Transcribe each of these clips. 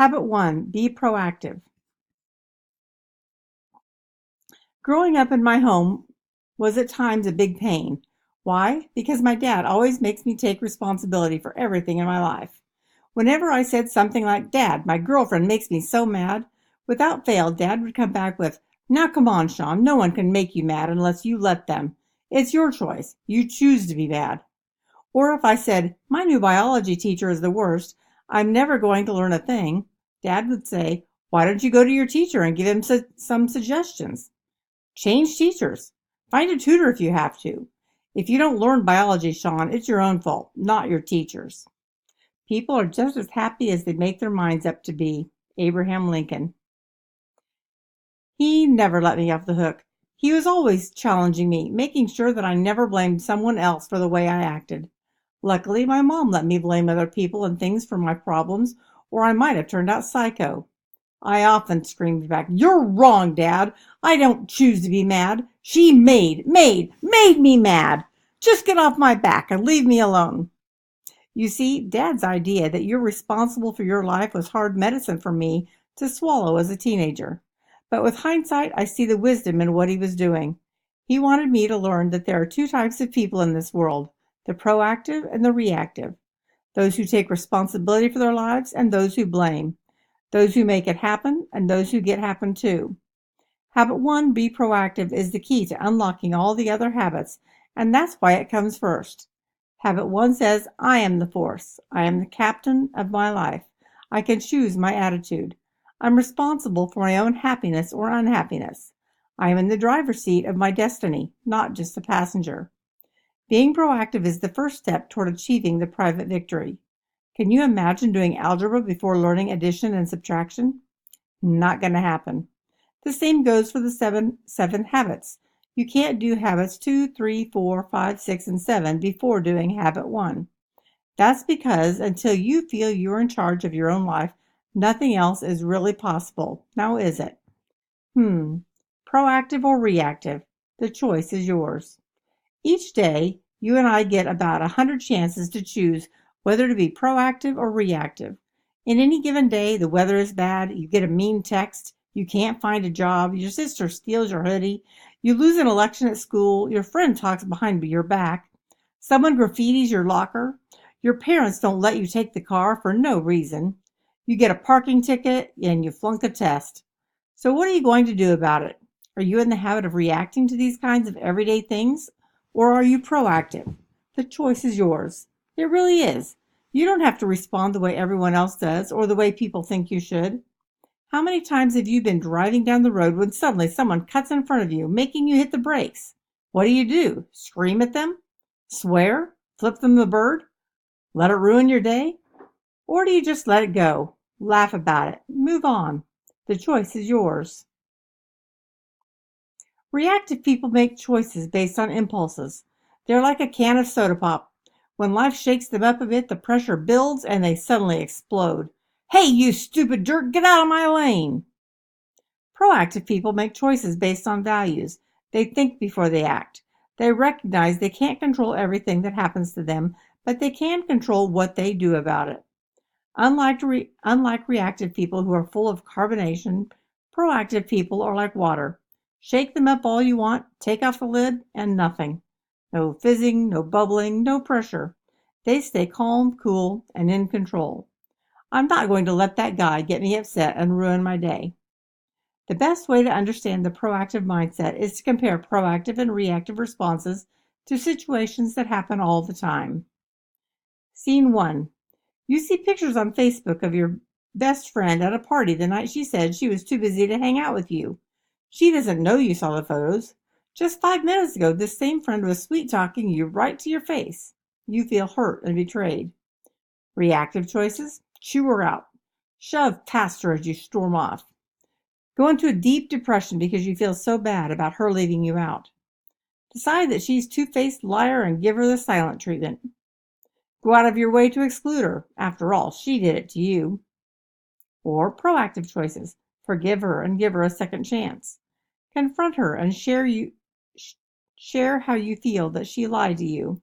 Habit 1, be proactive. Growing up in my home was at times a big pain. Why? Because my dad always makes me take responsibility for everything in my life. Whenever I said something like, "Dad, my girlfriend makes me so mad," without fail, Dad would come back with, "Now come on, Sean, no one can make you mad unless you let them. It's your choice. You choose to be mad." Or if I said, "My new biology teacher is the worst, I'm never going to learn a thing," Dad would say, "Why don't you go to your teacher and give him some suggestions? Change teachers. Find a tutor if you have to. If you don't learn biology, Sean, it's your own fault, not your teacher's." People are just as happy as they make their minds up to be. Abraham Lincoln. He never let me off the hook. He was always challenging me, making sure that I never blamed someone else for the way I acted. Luckily, my mom let me blame other people and things for my problems, or I might have turned out psycho. I often screamed back, "You're wrong, Dad. I don't choose to be mad. She made me mad. Just get off my back and leave me alone." You see, Dad's idea that you're responsible for your life was hard medicine for me to swallow as a teenager. But with hindsight, I see the wisdom in what he was doing. He wanted me to learn that there are two types of people in this world, the proactive and the reactive. Those who take responsibility for their lives and those who blame. Those who make it happen and those who get happen too. Habit 1, be proactive, is the key to unlocking all the other habits, and that's why it comes first. Habit 1 says, I am the force. I am the captain of my life. I can choose my attitude. I'm responsible for my own happiness or unhappiness. I am in the driver's seat of my destiny, not just a passenger. Being proactive is the first step toward achieving the private victory. Can you imagine doing algebra before learning addition and subtraction? Not going to happen. The same goes for the seven habits. You can't do habits 2, 3, 4, 5, 6, and 7 before doing habit 1. That's because until you feel you're in charge of your own life, nothing else is really possible. Now is it? Proactive or reactive? The choice is yours. Each day, you and I get about 100 chances to choose whether to be proactive or reactive. In any given day, the weather is bad, you get a mean text, you can't find a job, your sister steals your hoodie, you lose an election at school, your friend talks behind your back, someone graffitis your locker, your parents don't let you take the car for no reason, you get a parking ticket, and you flunk a test. So what are you going to do about it? Are you in the habit of reacting to these kinds of everyday things? Or are you proactive? The choice is yours. It really is. You don't have to respond the way everyone else does or the way people think you should. How many times have you been driving down the road when suddenly someone cuts in front of you, making you hit the brakes? What do? Scream at them? Swear? Flip them the bird? Let it ruin your day? Or do you just let it go? Laugh about it. Move on. The choice is yours. Reactive people make choices based on impulses. They're like a can of soda pop. When life shakes them up a bit, the pressure builds and they suddenly explode. "Hey, you stupid jerk, get out of my lane!" Proactive people make choices based on values. They think before they act. They recognize they can't control everything that happens to them, but they can control what they do about it. Unlike reactive people who are full of carbonation, proactive people are like water. Shake them up all you want, take off the lid, and nothing. No fizzing, no bubbling, no pressure. They stay calm, cool, and in control. I'm not going to let that guy get me upset and ruin my day. The best way to understand the proactive mindset is to compare proactive and reactive responses to situations that happen all the time. Scene 1. You see pictures on Facebook of your best friend at a party the night she said she was too busy to hang out with you. She doesn't know you saw the photos. Just 5 minutes ago, this same friend was sweet-talking you right to your face. You feel hurt and betrayed. Reactive choices? Chew her out. Shove past her as you storm off. Go into a deep depression because you feel so bad about her leaving you out. Decide that she's a two-faced liar and give her the silent treatment. Go out of your way to exclude her. After all, she did it to you. Or proactive choices. Forgive her and give her a second chance. Confront her and share how you feel that she lied to you.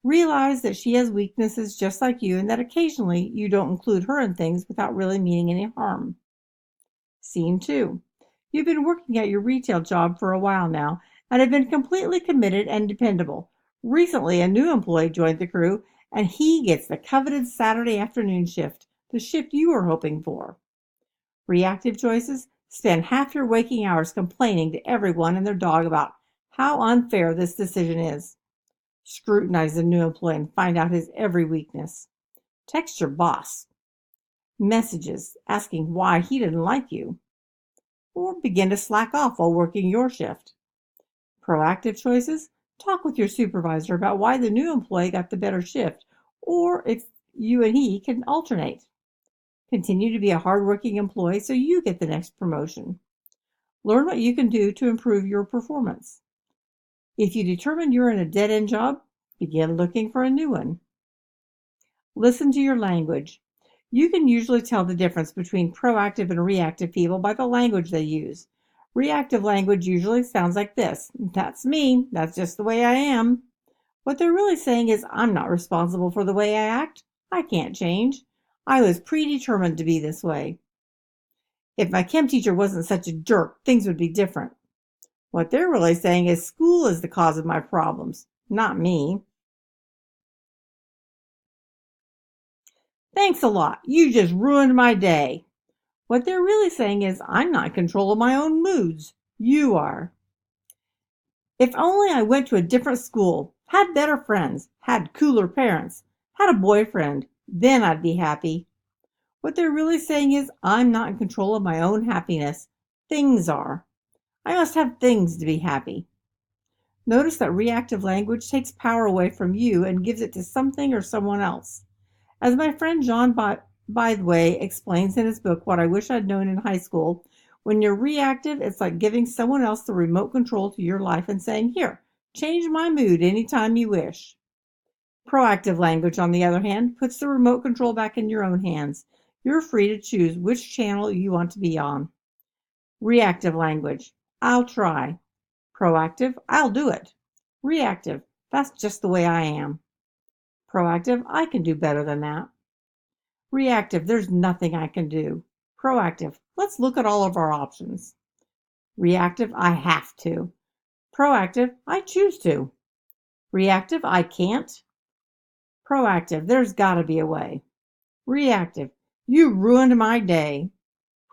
Realize that she has weaknesses just like you and that occasionally you don't include her in things without really meaning any harm. Scene 2. You've been working at your retail job for a while now and have been completely committed and dependable. Recently, a new employee joined the crew and he gets the coveted Saturday afternoon shift, the shift you were hoping for. Reactive choices: spend half your waking hours complaining to everyone and their dog about how unfair this decision is. Scrutinize the new employee and find out his every weakness. Text your boss messages asking why he didn't like you. Or begin to slack off while working your shift. Proactive choices: talk with your supervisor about why the new employee got the better shift, or if you and he can alternate. Continue to be a hardworking employee so you get the next promotion. Learn what you can do to improve your performance. If you determine you're in a dead-end job, begin looking for a new one. Listen to your language. You can usually tell the difference between proactive and reactive people by the language they use. Reactive language usually sounds like this: "That's me, that's just the way I am." What they're really saying is, "I'm not responsible for the way I act. I can't change. I was predetermined to be this way. If my chem teacher wasn't such a jerk, things would be different." What they're really saying is, "School is the cause of my problems, not me." "Thanks a lot. You just ruined my day." What they're really saying is, "I'm not in control of my own moods. You are." "If only I went to a different school, had better friends, had cooler parents, had a boyfriend, then I'd be happy." What they're really saying is, "I'm not in control of my own happiness. Things are. I must have things to be happy." Notice that reactive language takes power away from you and gives it to something or someone else. As my friend John Bytheway explains in his book, What I Wish I'd Known in High School, when you're reactive, it's like giving someone else the remote control to your life and saying, "Here, change my mood anytime you wish." Proactive language, on the other hand, puts the remote control back in your own hands. You're free to choose which channel you want to be on. Reactive language: "I'll try." Proactive: "I'll do it." Reactive: "That's just the way I am." Proactive: "I can do better than that." Reactive: "There's nothing I can do." Proactive: "Let's look at all of our options." Reactive: "I have to." Proactive: "I choose to." Reactive: "I can't." Proactive: "There's gotta be a way." Reactive: "You ruined my day."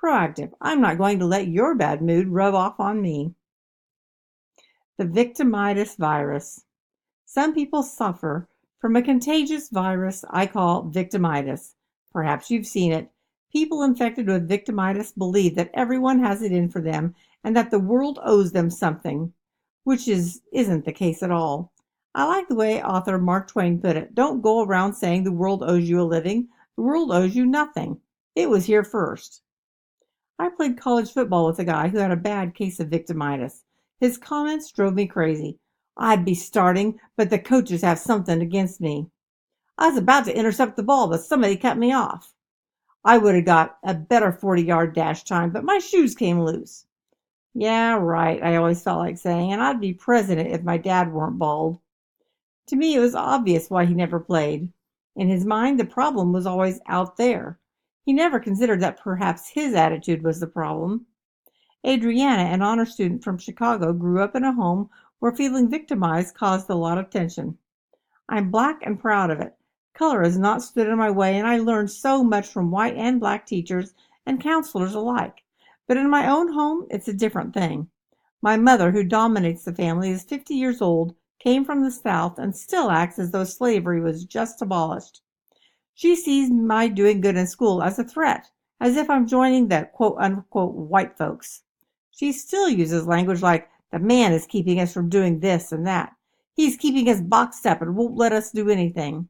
Proactive: "I'm not going to let your bad mood rub off on me." The victimitis virus. Some people suffer from a contagious virus I call victimitis. Perhaps you've seen it. People infected with victimitis believe that everyone has it in for them and that the world owes them something, which isn't the case at all. I like the way author Mark Twain put it: "Don't go around saying the world owes you a living. The world owes you nothing. It was here first." I played college football with a guy who had a bad case of victimitis. His comments drove me crazy. "I'd be starting, but the coaches have something against me. I was about to intercept the ball, but somebody cut me off. I would have got a better 40-yard dash time, but my shoes came loose." Yeah, right, I always felt like saying, and I'd be president if my dad weren't bald. To me, it was obvious why he never played. In his mind, the problem was always out there. He never considered that perhaps his attitude was the problem. Adriana, an honor student from Chicago, grew up in a home where feeling victimized caused a lot of tension. "I'm black and proud of it. Color has not stood in my way, and I learned so much from white and black teachers and counselors alike. But in my own home, it's a different thing. My mother, who dominates the family, is 50 years old, came from the South, and still acts as though slavery was just abolished. She sees my doing good in school as a threat, as if I'm joining the quote-unquote white folks. She still uses language like, 'The man is keeping us from doing this and that. He's keeping us boxed up and won't let us do anything.'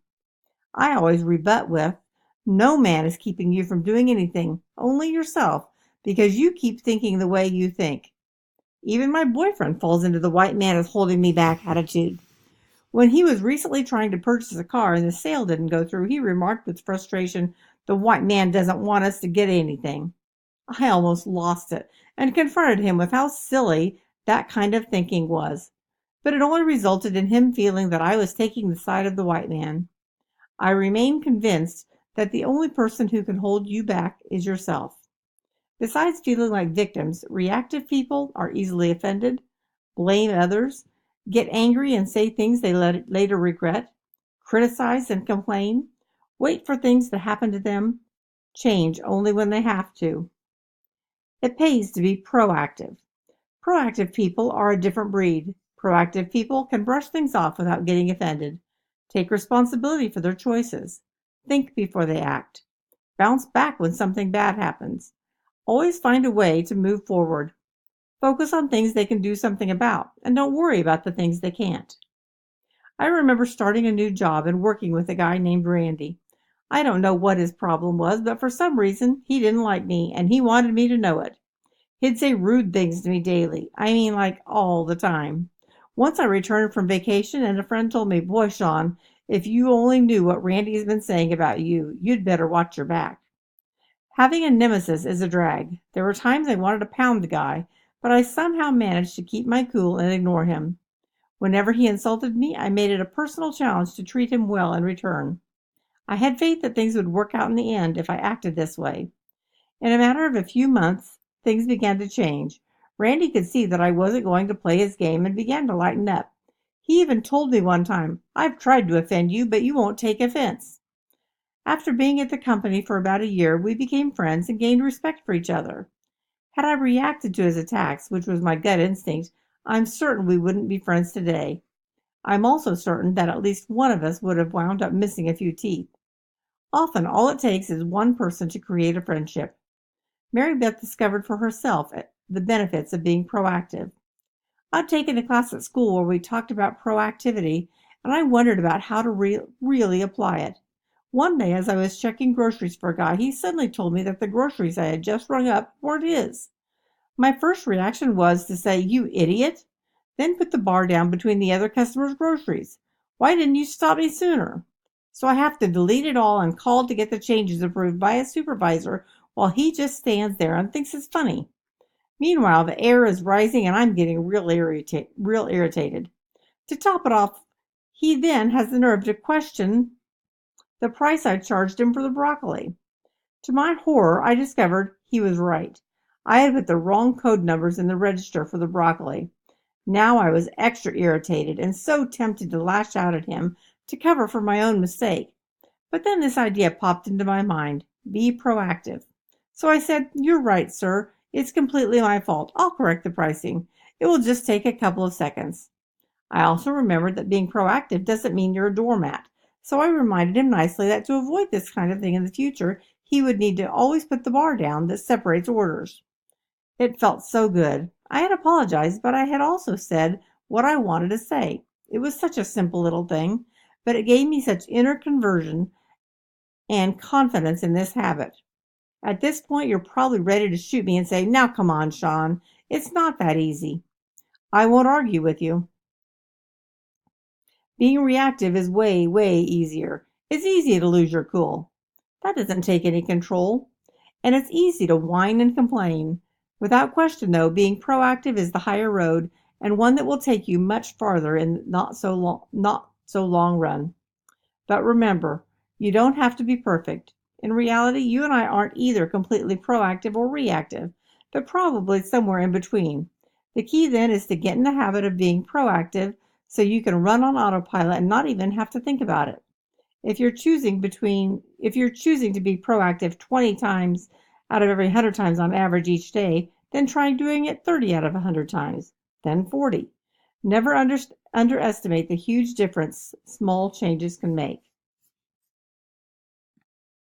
I always rebut with, 'No man is keeping you from doing anything, only yourself, because you keep thinking the way you think.' Even my boyfriend falls into the white man is holding me back attitude. When he was recently trying to purchase a car and the sale didn't go through, he remarked with frustration, 'The white man doesn't want us to get anything.' I almost lost it and confronted him with how silly that kind of thinking was. but it only resulted in him feeling that I was taking the side of the white man. I remain convinced that the only person who can hold you back is yourself. Besides feeling like victims, reactive people are easily offended, blame others, get angry and say things they later regret, criticize and complain, wait for things to happen to them, change only when they have to. It pays to be proactive. Proactive people are a different breed. Proactive people can brush things off without getting offended, take responsibility for their choices, think before they act, bounce back when something bad happens, always find a way to move forward, focus on things they can do something about, and don't worry about the things they can't. I remember starting a new job and working with a guy named Randy. I don't know what his problem was, but for some reason, he didn't like me, and he wanted me to know it. He'd say rude things to me daily. I mean, like all the time. Once I returned from vacation, and a friend told me, "Boy, Sean, if you only knew what Randy's been saying about you, you'd better watch your back." Having a nemesis is a drag. There were times I wanted to pound the guy, but I somehow managed to keep my cool and ignore him. Whenever he insulted me, I made it a personal challenge to treat him well in return. I had faith that things would work out in the end if I acted this way. In a matter of a few months, things began to change. Randy could see that I wasn't going to play his game and began to lighten up. He even told me one time, "I've tried to offend you, but you won't take offense." After being at the company for about a year, we became friends and gained respect for each other. Had I reacted to his attacks, which was my gut instinct, I'm certain we wouldn't be friends today. I'm also certain that at least one of us would have wound up missing a few teeth. Often, all it takes is one person to create a friendship. Mary Beth discovered for herself the benefits of being proactive. I'd taken a class at school where we talked about proactivity, and I wondered about how to really apply it. One day, as I was checking groceries for a guy, he suddenly told me that the groceries I had just rung up weren't his. My first reaction was to say, "You idiot," then put the bar down between the other customer's groceries. "Why didn't you stop me sooner?" So I have to delete it all and call to get the changes approved by a supervisor while he just stands there and thinks it's funny. Meanwhile, the air is rising and I'm getting real irritated. To top it off, he then has the nerve to question the price I charged him for the broccoli. To my horror, I discovered he was right. I had put the wrong code numbers in the register for the broccoli. Now I was extra irritated and so tempted to lash out at him to cover for my own mistake. But then this idea popped into my mind: be proactive. So I said, "You're right, sir. It's completely my fault. I'll correct the pricing. It will just take a couple of seconds." I also remembered that being proactive doesn't mean you're a doormat. So I reminded him nicely that to avoid this kind of thing in the future, he would need to always put the bar down that separates orders. It felt so good. I had apologized, but I had also said what I wanted to say. It was such a simple little thing, but it gave me such inner conversion and confidence in this habit. At this point, you're probably ready to shoot me and say, "Now come on, Sean. It's not that easy." I won't argue with you. Being reactive is way, way easier. It's easy to lose your cool. That doesn't take any control. And it's easy to whine and complain. Without question, though, being proactive is the higher road and one that will take you much farther in not so long run. But remember, you don't have to be perfect. In reality, you and I aren't either completely proactive or reactive, but probably somewhere in between. The key then is to get in the habit of being proactive so you can run on autopilot and not even have to think about it. If you're choosing to be proactive 20 times out of every 100 times on average each day, then try doing it 30 out of 100 times, then 40. Never underestimate the huge difference small changes can make.